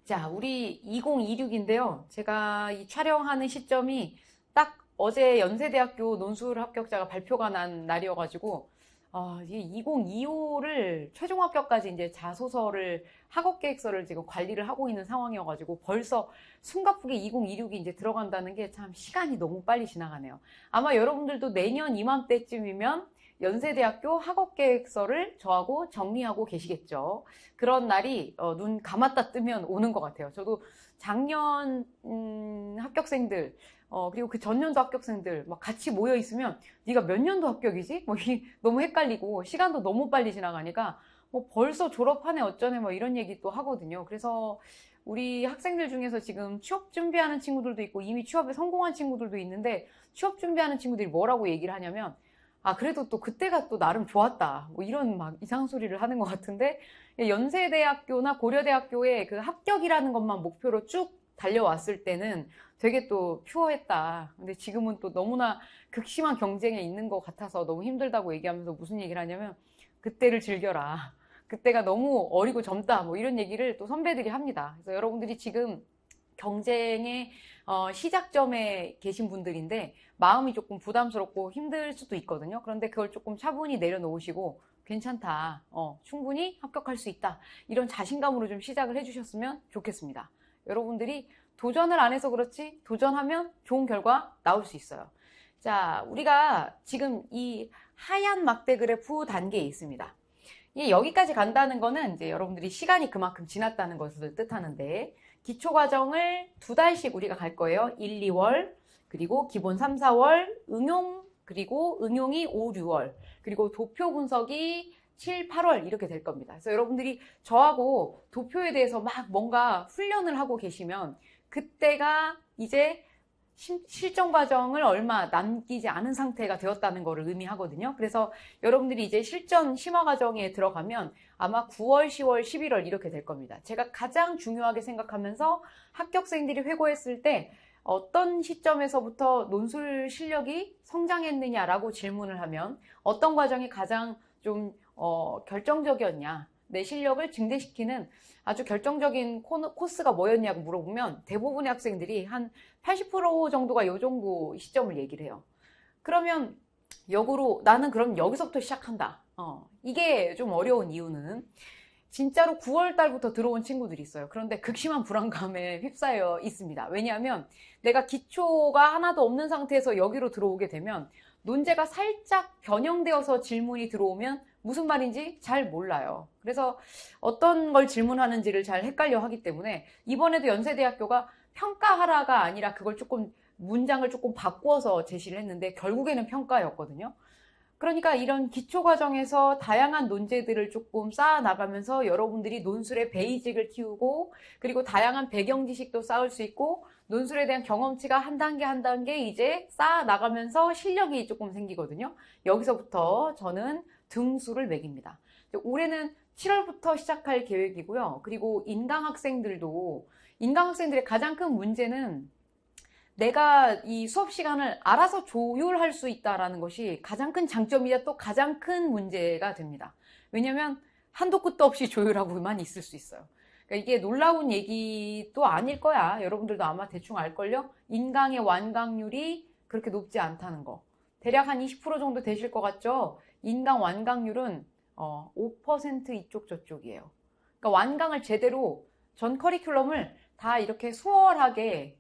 자, 우리 2026인데요. 제가 이 촬영하는 시점이 딱 어제 연세대학교 논술 합격자가 발표가 난 날이어가지고, 이 2025를 최종 합격까지 이제 자소서를 학업 계획서를 지금 관리를 하고 있는 상황이어가지고 벌써 숨가쁘게 2026이 이제 들어간다는 게 참 시간이 너무 빨리 지나가네요. 아마 여러분들도 내년 이맘때쯤이면 연세대학교 학업계획서를 저하고 정리하고 계시겠죠. 그런 날이 눈 감았다 뜨면 오는 것 같아요. 저도 작년 합격생들 그리고 그 전년도 합격생들 막 같이 모여 있으면 네가 몇 년도 합격이지? 너무 헷갈리고 시간도 너무 빨리 지나가니까 뭐 벌써 졸업하네 어쩌네 뭐 이런 얘기 또 하거든요. 그래서 우리 학생들 중에서 지금 취업 준비하는 친구들도 있고 이미 취업에 성공한 친구들도 있는데 취업 준비하는 친구들이 뭐라고 얘기를 하냐면 그래도 또 그때가 또 나름 좋았다. 뭐 이런 막 이상한 소리를 하는 것 같은데, 연세대학교나 고려대학교의 그 합격이라는 것만 목표로 쭉 달려왔을 때는 되게 또 퓨어했다. 근데 지금은 또 너무나 극심한 경쟁에 있는 것 같아서 너무 힘들다고 얘기하면서 무슨 얘기를 하냐면, 그때를 즐겨라. 그때가 너무 어리고 젊다. 뭐 이런 얘기를 또 선배들이 합니다. 그래서 여러분들이 지금 경쟁의 시작점에 계신 분들인데 마음이 조금 부담스럽고 힘들 수도 있거든요. 그런데 그걸 조금 차분히 내려놓으시고 괜찮다. 충분히 합격할 수 있다. 이런 자신감으로 좀 시작을 해주셨으면 좋겠습니다. 여러분들이 도전을 안 해서 그렇지 도전하면 좋은 결과 나올 수 있어요. 자, 우리가 지금 이 하얀 막대 그래프 단계에 있습니다. 여기까지 간다는 거는 이제 여러분들이 시간이 그만큼 지났다는 것을 뜻하는데 기초과정을 2달씩 우리가 갈 거예요. 1, 2월, 그리고 기본 3, 4월, 응용, 그리고 응용이 5, 6월, 그리고 도표 분석이 7, 8월 이렇게 될 겁니다. 그래서 여러분들이 저하고 도표에 대해서 막 뭔가 훈련을 하고 계시면 그때가 이제 실전 과정을 얼마 남기지 않은 상태가 되었다는 것을 의미하거든요. 그래서 여러분들이 이제 실전 심화 과정에 들어가면 아마 9월, 10월, 11월 이렇게 될 겁니다. 제가 가장 중요하게 생각하면서 합격생들이 회고했을 때 어떤 시점에서부터 논술 실력이 성장했느냐라고 질문을 하면 어떤 과정이 가장 좀 결정적이었냐, 내 실력을 증대시키는 아주 결정적인 코스가 뭐였냐고 물어보면 대부분의 학생들이 한 80% 정도가 이 정도 시점을 얘기를 해요. 그러면 역으로 나는 그럼 여기서부터 시작한다. 이게 좀 어려운 이유는 진짜로 9월 달부터 들어온 친구들이 있어요. 그런데 극심한 불안감에 휩싸여 있습니다. 왜냐하면 내가 기초가 하나도 없는 상태에서 여기로 들어오게 되면 논제가 살짝 변형되어서 질문이 들어오면 무슨 말인지 잘 몰라요. 그래서 어떤 걸 질문하는지를 잘 헷갈려 하기 때문에 이번에도 연세대학교가 평가하라가 아니라 그걸 조금 문장을 조금 바꾸어서 제시를 했는데 결국에는 평가였거든요. 그러니까 이런 기초 과정에서 다양한 논제들을 조금 쌓아 나가면서 여러분들이 논술의 베이직을 키우고 그리고 다양한 배경 지식도 쌓을 수 있고 논술에 대한 경험치가 한 단계 한 단계 이제 쌓아 나가면서 실력이 조금 생기거든요. 여기서부터 저는 등수를 매깁니다. 올해는 7월부터 시작할 계획이고요. 그리고 인강학생들의 가장 큰 문제는 내가 이 수업 시간을 알아서 조율할 수 있다는 것이 가장 큰 장점이자 또 가장 큰 문제가 됩니다. 왜냐면 한도 끝도 없이 조율하고만 있을 수 있어요. 그러니까 이게 놀라운 얘기도 아닐 거야. 여러분들도 아마 대충 알걸요? 인강의 완강률이 그렇게 높지 않다는 거. 대략 한 20% 정도 되실 것 같죠? 인강 완강률은 5% 이쪽 저쪽이에요. 그러니까 완강을 제대로 전 커리큘럼을 다 이렇게 수월하게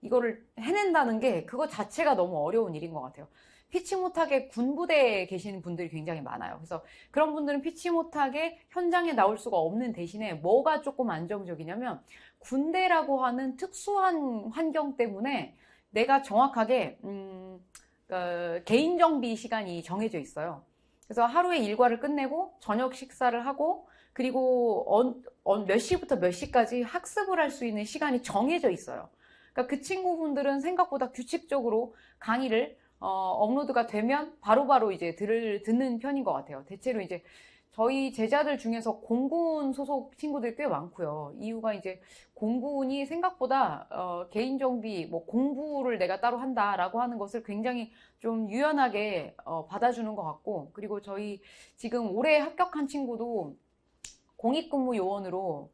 이거를 해낸다는 게 그거 자체가 너무 어려운 일인 것 같아요. 피치 못하게 군부대에 계시는 분들이 굉장히 많아요. 그래서 그런 분들은 피치 못하게 현장에 나올 수가 없는 대신에 뭐가 조금 안정적이냐면 군대라고 하는 특수한 환경 때문에 내가 정확하게 개인 정비 시간이 정해져 있어요. 그래서 하루에 일과를 끝내고 저녁 식사를 하고 그리고 몇 시부터 몇 시까지 학습을 할 수 있는 시간이 정해져 있어요. 그러니까 그 친구분들은 생각보다 규칙적으로 강의를 업로드가 되면 바로바로 이제 듣는 편인 것 같아요. 대체로 이제 저희 제자들 중에서 공군 소속 친구들이 꽤 많고요. 이유가 이제 공군이 생각보다 개인 정비, 뭐 공부를 내가 따로 한다라고 하는 것을 굉장히 좀 유연하게 받아주는 것 같고, 그리고 저희 지금 올해 합격한 친구도 공익근무 요원으로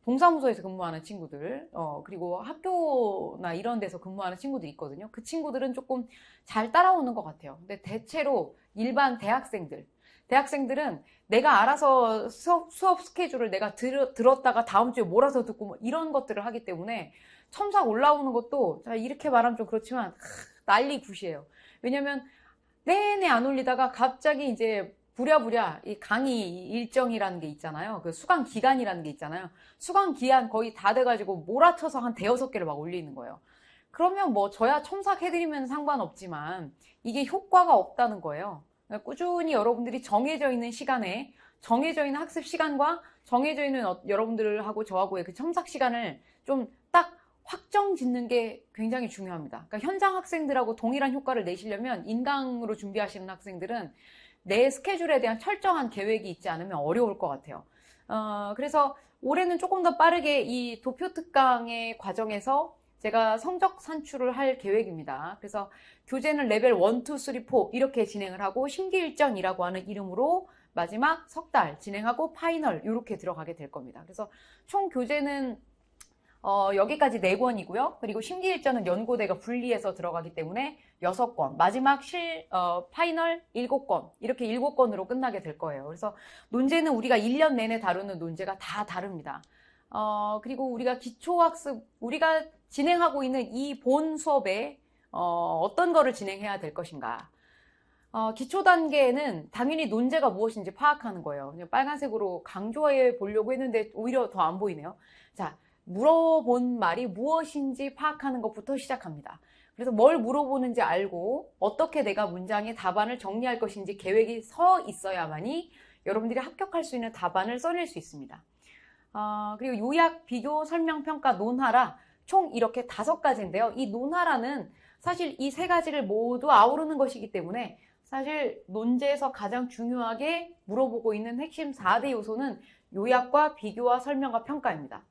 동사무소에서 근무하는 친구들, 그리고 학교나 이런 데서 근무하는 친구들이 있거든요. 그 친구들은 조금 잘 따라오는 것 같아요. 근데 대체로 일반 대학생들은 내가 알아서 수업 스케줄을 내가 들었다가 다음 주에 몰아서 듣고 뭐 이런 것들을 하기 때문에 첨삭 올라오는 것도 이렇게 말하면 좀 그렇지만 난리 굿이에요. 왜냐면 내내 안 올리다가 갑자기 이제 부랴부랴 이 강의 일정이라는 게 있잖아요. 그 수강 기간이라는 게 있잖아요. 수강 기한 거의 다 돼가지고 몰아쳐서 한 대여섯 개를 막 올리는 거예요. 그러면 뭐 저야 첨삭해드리면 상관없지만 이게 효과가 없다는 거예요. 그러니까 꾸준히 여러분들이 정해져 있는 시간에 정해져 있는 학습 시간과 정해져 있는 여러분들하고 저하고의 그 첨삭 시간을 좀 딱 확정 짓는 게 굉장히 중요합니다. 그러니까 현장 학생들하고 동일한 효과를 내시려면 인강으로 준비하시는 학생들은 내 스케줄에 대한 철저한 계획이 있지 않으면 어려울 것 같아요. 그래서 올해는 조금 더 빠르게 이 도표 특강의 과정에서 제가 성적 산출을 할 계획입니다. 그래서 교재는 레벨 1, 2, 3, 4 이렇게 진행을 하고 신기일전이라고 하는 이름으로 마지막 석 달 진행하고 파이널 이렇게 들어가게 될 겁니다. 그래서 총 교재는 여기까지 4권이고요. 그리고 심기일전은 연고대가 분리해서 들어가기 때문에 6권, 마지막 파이널 7권, 이렇게 7권으로 끝나게 될 거예요. 그래서 논제는 우리가 1년 내내 다루는 논제가 다 다릅니다. 그리고 우리가 기초학습, 우리가 진행하고 있는 이 본 수업에 어떤 거를 진행해야 될 것인가. 기초 단계에는 당연히 논제가 무엇인지 파악하는 거예요. 그냥 빨간색으로 강조해 보려고 했는데 오히려 더 안 보이네요. 자, 물어본 말이 무엇인지 파악하는 것부터 시작합니다. 그래서 뭘 물어보는지 알고 어떻게 내가 문장의 답안을 정리할 것인지 계획이 서 있어야만이 여러분들이 합격할 수 있는 답안을 써낼 수 있습니다. 그리고 요약, 비교, 설명, 평가, 논하라 총 이렇게 5가지인데요. 이 논하라는 사실 이 3가지를 모두 아우르는 것이기 때문에 사실 논제에서 가장 중요하게 물어보고 있는 핵심 4대 요소는 요약과 비교와 설명과 평가입니다.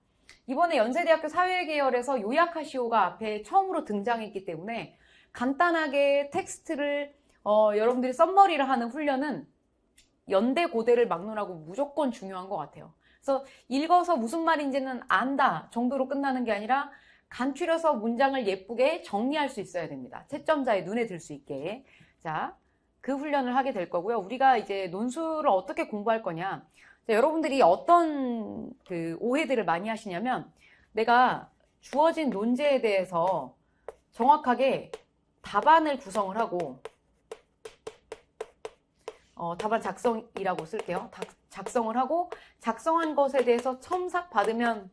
이번에 연세대학교 사회계열에서 요약하시오가 앞에 처음으로 등장했기 때문에 간단하게 텍스트를 여러분들이 썸머리를 하는 훈련은 연대 고대를 막론하고 무조건 중요한 것 같아요. 그래서 읽어서 무슨 말인지는 안다 정도로 끝나는 게 아니라 간추려서 문장을 예쁘게 정리할 수 있어야 됩니다. 채점자의 눈에 들 수 있게. 자, 그 훈련을 하게 될 거고요. 우리가 이제 논술을 어떻게 공부할 거냐. 자, 여러분들이 어떤 그 오해들을 많이 하시냐면 내가 주어진 논제에 대해서 정확하게 답안을 구성을 하고 답안 작성이라고 쓸게요. 작성을 하고 작성한 것에 대해서 첨삭 받으면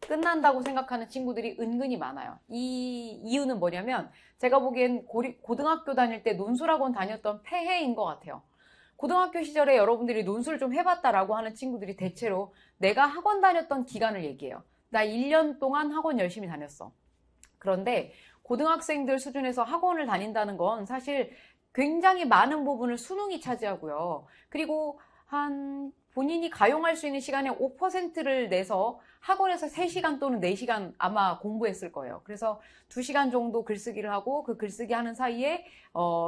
끝난다고 생각하는 친구들이 은근히 많아요. 이 이유는 뭐냐면 제가 보기엔 고등학교 다닐 때 논술학원 다녔던 폐해인 것 같아요. 고등학교 시절에 여러분들이 논술 좀 해봤다라고 하는 친구들이 대체로 내가 학원 다녔던 기간을 얘기해요. 나 1년 동안 학원 열심히 다녔어. 그런데 고등학생들 수준에서 학원을 다닌다는 건 사실 굉장히 많은 부분을 수능이 차지하고요. 그리고 한 본인이 가용할 수 있는 시간의 5%를 내서 학원에서 3시간 또는 4시간 아마 공부했을 거예요. 그래서 2시간 정도 글쓰기를 하고 그 글쓰기 하는 사이에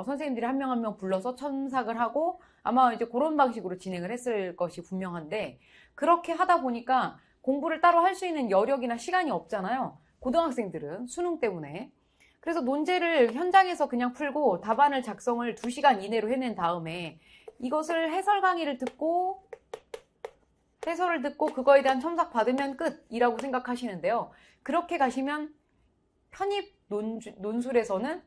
선생님들이 한 명 한 명 불러서 첨삭을 하고 아마 이제 그런 방식으로 진행을 했을 것이 분명한데 그렇게 하다 보니까 공부를 따로 할 수 있는 여력이나 시간이 없잖아요. 고등학생들은 수능 때문에. 그래서 논제를 현장에서 그냥 풀고 답안을 작성을 2시간 이내로 해낸 다음에 이것을 해설 강의를 듣고 해설을 듣고 그거에 대한 첨삭 받으면 끝이라고 생각하시는데요. 그렇게 가시면 편입 논술에서는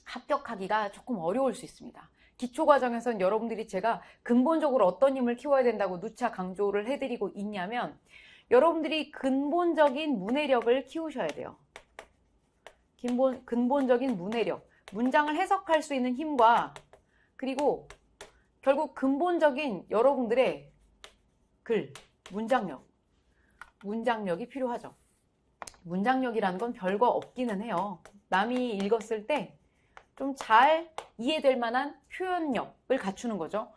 합격하기가 조금 어려울 수 있습니다. 기초과정에서는 여러분들이 제가 근본적으로 어떤 힘을 키워야 된다고 누차 강조를 해드리고 있냐면 여러분들이 근본적인 문해력을 키우셔야 돼요. 근본적인 문해력, 문장을 해석할 수 있는 힘과 그리고 결국 근본적인 여러분들의 문장력이 필요하죠. 문장력이라는 건 별거 없기는 해요. 남이 읽었을 때 좀 잘 이해될 만한 표현력을 갖추는 거죠.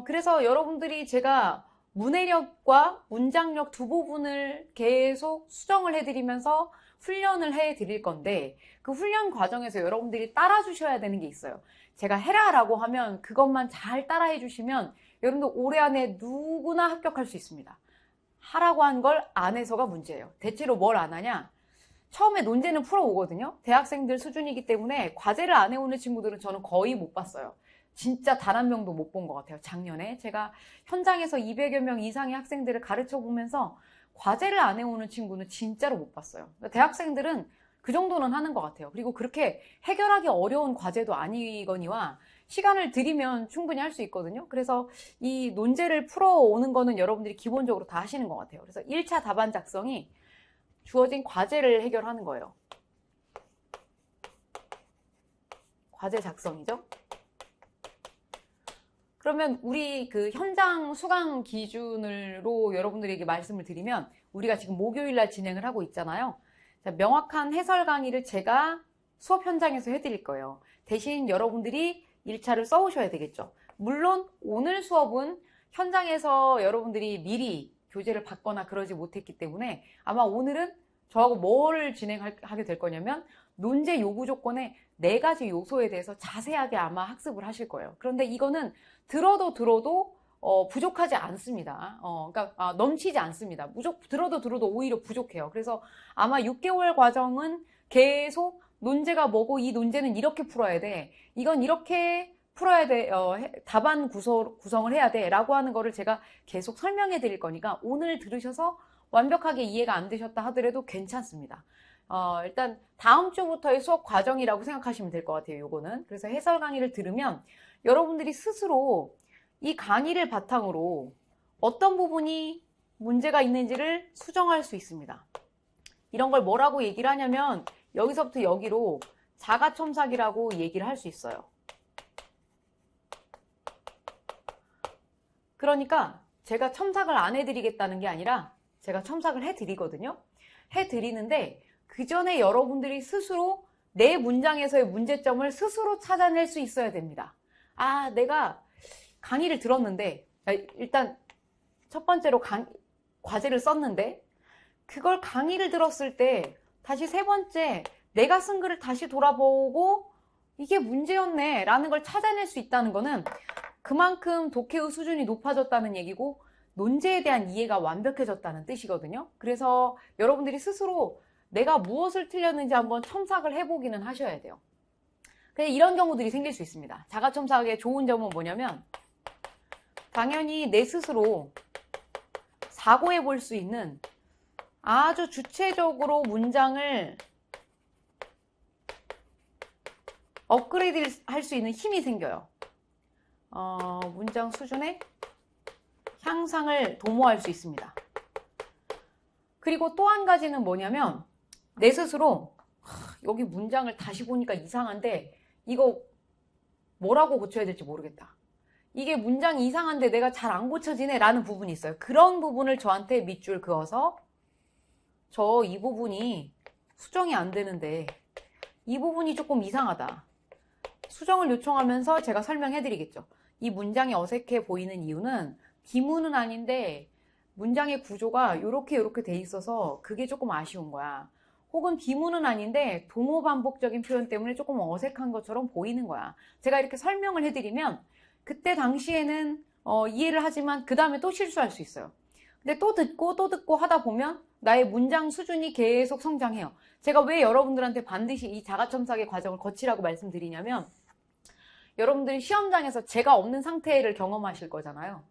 그래서 여러분들이 제가 문해력과 문장력 두 부분을 계속 수정을 해드리면서 훈련을 해드릴 건데 그 훈련 과정에서 여러분들이 따라주셔야 되는 게 있어요. 제가 해라라고 하면 그것만 잘 따라해 주시면 여러분들 올해 안에 누구나 합격할 수 있습니다. 하라고 한 걸 안 해서가 문제예요. 대체로 뭘 안 하냐? 처음에 논제는 풀어오거든요. 대학생들 수준이기 때문에 과제를 안 해오는 친구들은 저는 거의 못 봤어요. 진짜 단 한 명도 못 본 것 같아요. 작년에 제가 현장에서 200여 명 이상의 학생들을 가르쳐 보면서 과제를 안 해오는 친구는 진짜로 못 봤어요. 그러니까 대학생들은 그 정도는 하는 것 같아요. 그리고 그렇게 해결하기 어려운 과제도 아니거니와 시간을 들이면 충분히 할 수 있거든요. 그래서 이 논제를 풀어오는 거는 여러분들이 기본적으로 다 하시는 것 같아요. 그래서 1차 답안 작성이 주어진 과제를 해결하는 거예요. 과제 작성이죠. 그러면 우리 그 현장 수강 기준으로 여러분들에게 말씀을 드리면 우리가 지금 목요일 날 진행을 하고 있잖아요. 자, 명확한 해설 강의를 제가 수업 현장에서 해드릴 거예요. 대신 여러분들이 1차를 써오셔야 되겠죠. 물론 오늘 수업은 현장에서 여러분들이 미리 교재를 받거나 그러지 못했기 때문에 아마 오늘은 저하고 뭐를 진행하게 될 거냐면 논제 요구 조건의 4가지 요소에 대해서 자세하게 아마 학습을 하실 거예요. 그런데 이거는 들어도 부족하지 않습니다. 그러니까 넘치지 않습니다. 들어도 오히려 부족해요. 그래서 아마 6개월 과정은 계속 논제가 뭐고 이 논제는 이렇게 풀어야 돼. 이건 이렇게 풀어야 돼. 답안 구성을 해야 돼. 라고 하는 거를 제가 계속 설명해 드릴 거니까 오늘 들으셔서 완벽하게 이해가 안 되셨다 하더라도 괜찮습니다. 일단 다음 주부터의 수업 과정이라고 생각하시면 될 것 같아요. 요거는. 그래서 해설 강의를 들으면 여러분들이 스스로 이 강의를 바탕으로 어떤 부분이 문제가 있는지를 수정할 수 있습니다. 이런 걸 뭐라고 얘기를 하냐면 여기서부터 여기로 자가첨삭이라고 얘기를 할 수 있어요. 그러니까 제가 첨삭을 안 해드리겠다는 게 아니라 제가 첨삭을 해드리거든요. 해드리는데 그 전에 여러분들이 스스로 내 문장에서의 문제점을 스스로 찾아낼 수 있어야 됩니다. 아, 내가 강의를 들었는데 일단 첫 번째로 과제를 썼는데 그걸 강의를 들었을 때 다시 세 번째 내가 쓴 글을 다시 돌아보고 이게 문제였네 라는 걸 찾아낼 수 있다는 거는 그만큼 독해의 수준이 높아졌다는 얘기고 논제에 대한 이해가 완벽해졌다는 뜻이거든요. 그래서 여러분들이 스스로 내가 무엇을 틀렸는지 한번 첨삭을 해보기는 하셔야 돼요. 근데 이런 경우들이 생길 수 있습니다. 자가첨삭의 좋은 점은 뭐냐면 당연히 내 스스로 사고해 볼 수 있는 아주 주체적으로 문장을 업그레이드 할 수 있는 힘이 생겨요. 문장 수준의 향상을 도모할 수 있습니다. 그리고 또 한 가지는 뭐냐면 내 스스로 여기 문장을 다시 보니까 이상한데 이거 뭐라고 고쳐야 될지 모르겠다. 이게 문장이 이상한데 내가 잘 안 고쳐지네 라는 부분이 있어요. 그런 부분을 저한테 밑줄 그어서 저 이 부분이 수정이 안 되는데 이 부분이 조금 이상하다. 수정을 요청하면서 제가 설명해 드리겠죠. 이 문장이 어색해 보이는 이유는 비문은 아닌데 문장의 구조가 이렇게 돼 있어서 그게 조금 아쉬운 거야. 혹은 비문은 아닌데 동호 반복적인 표현 때문에 조금 어색한 것처럼 보이는 거야. 제가 이렇게 설명을 해드리면 그때 당시에는 이해를 하지만 그 다음에 또 실수할 수 있어요. 근데 또 듣고 하다 보면 나의 문장 수준이 계속 성장해요. 제가 왜 여러분들한테 반드시 이 자가첨삭의 과정을 거치라고 말씀드리냐면 여러분들이 시험장에서 제가 없는 상태를 경험하실 거잖아요.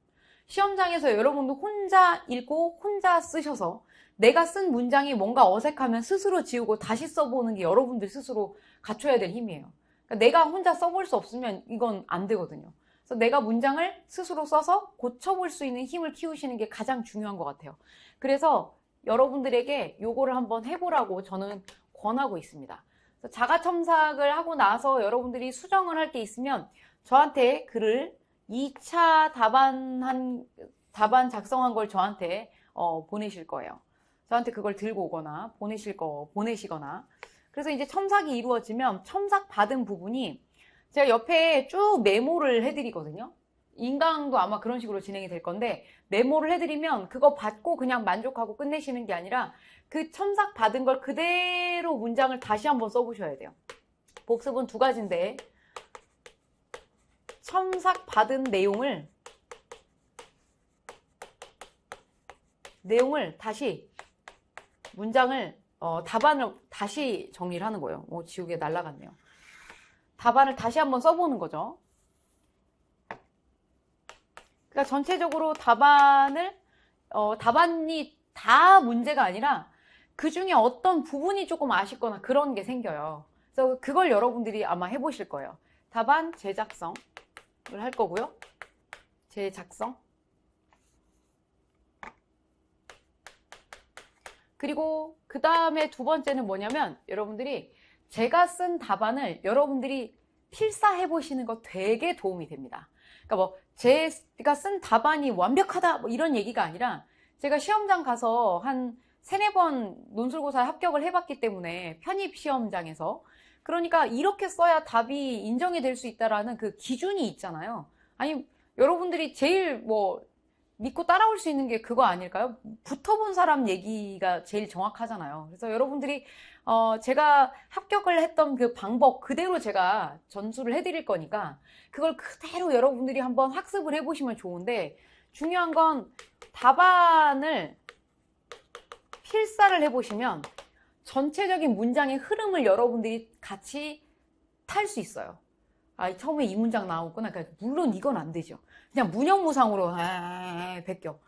시험장에서 여러분도 혼자 읽고 혼자 쓰셔서 내가 쓴 문장이 뭔가 어색하면 스스로 지우고 다시 써보는 게 여러분들 스스로 갖춰야 될 힘이에요. 그러니까 내가 혼자 써볼 수 없으면 이건 안 되거든요. 그래서 내가 문장을 스스로 써서 고쳐볼 수 있는 힘을 키우시는 게 가장 중요한 것 같아요. 그래서 여러분들에게 요거를 한번 해보라고 저는 권하고 있습니다. 자가첨삭을 하고 나서 여러분들이 수정을 할 게 있으면 저한테 글을 2차 답안 작성한 걸 저한테 보내실 거예요. 저한테 그걸 들고 오거나 보내시거나. 그래서 이제 첨삭이 이루어지면 첨삭 받은 부분이 제가 옆에 쭉 메모를 해드리거든요. 인강도 아마 그런 식으로 진행이 될 건데 메모를 해드리면 그거 받고 그냥 만족하고 끝내시는 게 아니라 그 첨삭 받은 걸 그대로 문장을 다시 한번 써보셔야 돼요. 복습은 2가지인데 첨삭 받은 내용을 내용을 다시 문장을 답안을 다시 정리를 하는 거예요. 지우개 날라갔네요. 답안을 다시 한번 써보는 거죠. 그러니까 전체적으로 답안이 다 문제가 아니라 그 중에 어떤 부분이 조금 아쉽거나 그런 게 생겨요. 그래서 그걸 여러분들이 아마 해보실 거예요. 답안 제작성을 할 거고요. 제작성. 그리고 그 다음에 두 번째는 뭐냐면 여러분들이 제가 쓴 답안을 여러분들이 필사해 보시는 거 되게 도움이 됩니다. 그러니까 뭐 제가 쓴 답안이 완벽하다 뭐 이런 얘기가 아니라 제가 시험장 가서 한 3-4번 논술고사에 합격을 해봤기 때문에 편입 시험장에서 그러니까 이렇게 써야 답이 인정이 될 수 있다라는 그 기준이 있잖아요. 아니 여러분들이 제일 뭐 믿고 따라올 수 있는 게 그거 아닐까요? 붙어본 사람 얘기가 제일 정확하잖아요. 그래서 여러분들이 제가 합격을 했던 그 방법 그대로 제가 전수를 해드릴 거니까 그걸 그대로 여러분들이 한번 학습을 해보시면 좋은데 중요한 건 답안을 필사를 해보시면 전체적인 문장의 흐름을 여러분들이 같이 탈 수 있어요. 처음에 이 문장 나오구나. 그러니까 물론 이건 안 되죠. 그냥 무념무상으로 베껴.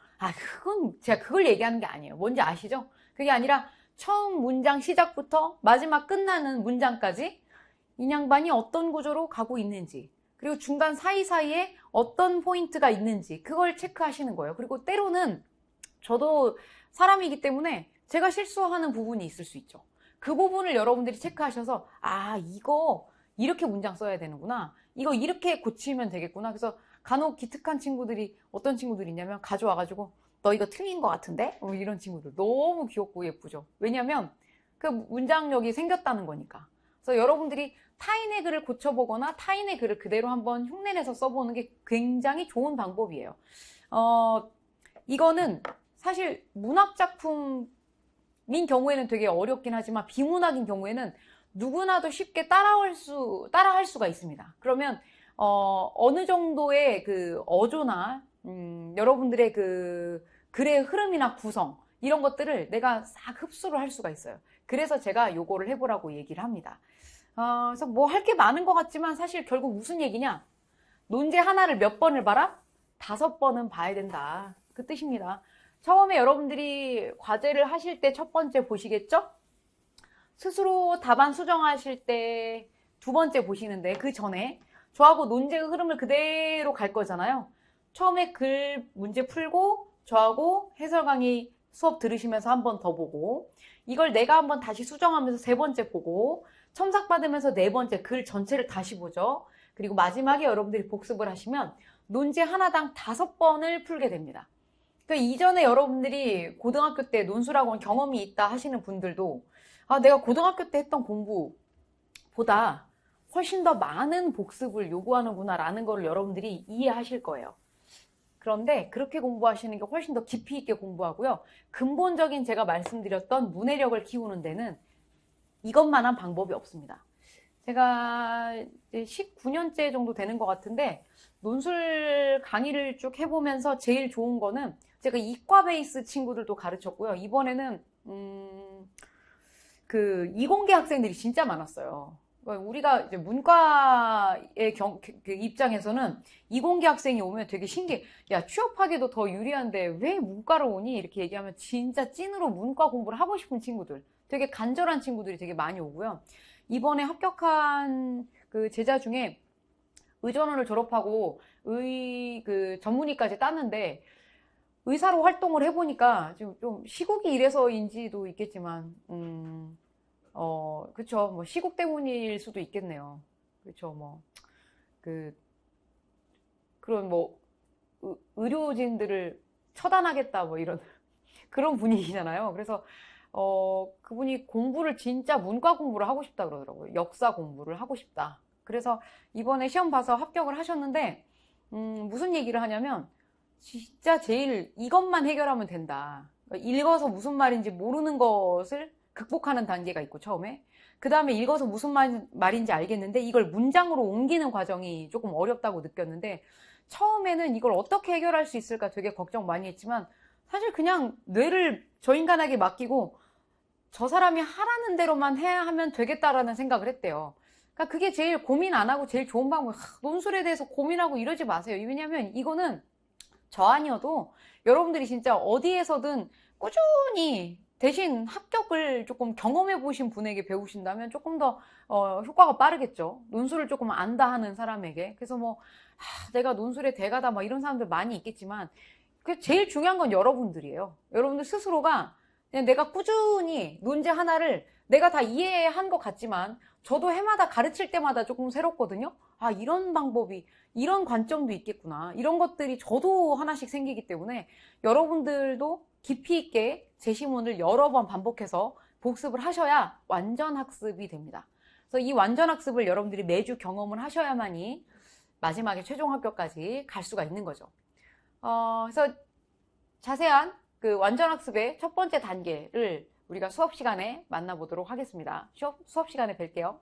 그건 제가 그걸 얘기하는 게 아니에요. 뭔지 아시죠? 그게 아니라 처음 문장 시작부터 마지막 끝나는 문장까지 이 양반이 어떤 구조로 가고 있는지 그리고 중간 사이사이에 어떤 포인트가 있는지 그걸 체크하시는 거예요. 그리고 때로는 저도 사람이기 때문에 제가 실수하는 부분이 있을 수 있죠. 그 부분을 여러분들이 체크하셔서 이거 이렇게 문장 써야 되는구나. 이거 이렇게 고치면 되겠구나. 그래서 간혹 기특한 친구들이 어떤 친구들이 있냐면 가져와가지고 너 이거 틀린 것 같은데? 이런 친구들 너무 귀엽고 예쁘죠. 왜냐면 그 문장력이 생겼다는 거니까. 그래서 여러분들이 타인의 글을 고쳐보거나 타인의 글을 그대로 한번 흉내내서 써보는 게 굉장히 좋은 방법이에요. 이거는 사실 문학작품인 경우에는 되게 어렵긴 하지만 비문학인 경우에는 누구나도 쉽게 따라할 수가 있습니다. 그러면 어느 정도의 그 어조나 여러분들의 그 글의 흐름이나 구성 이런 것들을 내가 싹 흡수를 할 수가 있어요. 그래서 제가 요거를 해보라고 얘기를 합니다. 그래서 뭐 할 게 많은 것 같지만 사실 결국 무슨 얘기냐? 논제 하나를 몇 번을 봐라? 5번은 봐야 된다. 그 뜻입니다. 처음에 여러분들이 과제를 하실 때 첫 번째 보시겠죠? 스스로 답안 수정하실 때 두 번째 보시는데 그 전에 저하고 논제의 흐름을 그대로 갈 거잖아요. 처음에 글 문제 풀고 저하고 해설 강의 수업 들으시면서 한 번 더 보고 이걸 내가 한번 다시 수정하면서 3번째 보고 첨삭 받으면서 4번째 글 전체를 다시 보죠. 그리고 마지막에 여러분들이 복습을 하시면 논제 하나당 5번을 풀게 됩니다. 그 이전에 여러분들이 고등학교 때 논술학원 경험이 있다 하시는 분들도 내가 고등학교 때 했던 공부보다 훨씬 더 많은 복습을 요구하는구나 라는 걸 여러분들이 이해하실 거예요. 그런데 그렇게 공부하시는 게 훨씬 더 깊이 있게 공부하고요. 근본적인 제가 말씀드렸던 문해력을 키우는 데는 이것만한 방법이 없습니다. 제가 이제 19년째 정도 되는 것 같은데 논술 강의를 쭉 해보면서 제일 좋은 거는 제가 이과 베이스 친구들도 가르쳤고요. 이번에는 그 이공계 학생들이 진짜 많았어요. 우리가 이제 문과의 그 입장에서는 이공계 학생이 오면 되게 신기해. 야, 취업하기도 더 유리한데 왜 문과로 오니? 이렇게 얘기하면 진짜 찐으로 문과 공부를 하고 싶은 친구들, 되게 간절한 친구들이 되게 많이 오고요. 이번에 합격한 그 제자 중에 의전원을 졸업하고 그 전문의까지 땄는데 의사로 활동을 해보니까 지금 좀 시국이 이래서인지도 있겠지만 그쵸. 뭐, 시국 때문일 수도 있겠네요. 그쵸. 뭐, 그런 뭐, 의료진들을 처단하겠다, 뭐, 이런, 그런 분위기잖아요. 그래서, 그분이 공부를 진짜 문과 공부를 하고 싶다 그러더라고요. 역사 공부를 하고 싶다. 그래서 이번에 시험 봐서 합격을 하셨는데, 무슨 얘기를 하냐면, 진짜 제일 이것만 해결하면 된다. 읽어서 무슨 말인지 모르는 것을 극복하는 단계가 있고 처음에 그 다음에 읽어서 무슨 말인지 알겠는데 이걸 문장으로 옮기는 과정이 조금 어렵다고 느꼈는데 처음에는 이걸 어떻게 해결할 수 있을까 되게 걱정 많이 했지만 사실 그냥 뇌를 저 인간에게 맡기고 저 사람이 하라는 대로만 해야 하면 되겠다라는 생각을 했대요. 그러니까 그게 제일 고민 안 하고 제일 좋은 방법. 논술에 대해서 고민하고 이러지 마세요. 왜냐면 이거는 저 아니어도 여러분들이 진짜 어디에서든 꾸준히 대신 합격을 조금 경험해 보신 분에게 배우신다면 조금 더 효과가 빠르겠죠. 논술을 조금 안다 하는 사람에게. 그래서 뭐 내가 논술의 대가다 막 이런 사람들 많이 있겠지만 그 제일 중요한 건 여러분들이에요. 여러분들 스스로가 그냥 내가 꾸준히 논제 하나를 내가 다 이해한 것 같지만 저도 해마다 가르칠 때마다 조금 새롭거든요. 아, 이런 방법이, 이런 관점도 있겠구나. 이런 것들이 저도 하나씩 생기기 때문에 여러분들도 깊이 있게 제시문을 여러 번 반복해서 복습을 하셔야 완전 학습이 됩니다. 그래서 이 완전 학습을 여러분들이 매주 경험을 하셔야만이 마지막에 최종 합격까지 갈 수가 있는 거죠. 그래서 자세한 그 완전 학습의 첫 번째 단계를 우리가 수업 시간에 만나보도록 하겠습니다. 수업 시간에 뵐게요.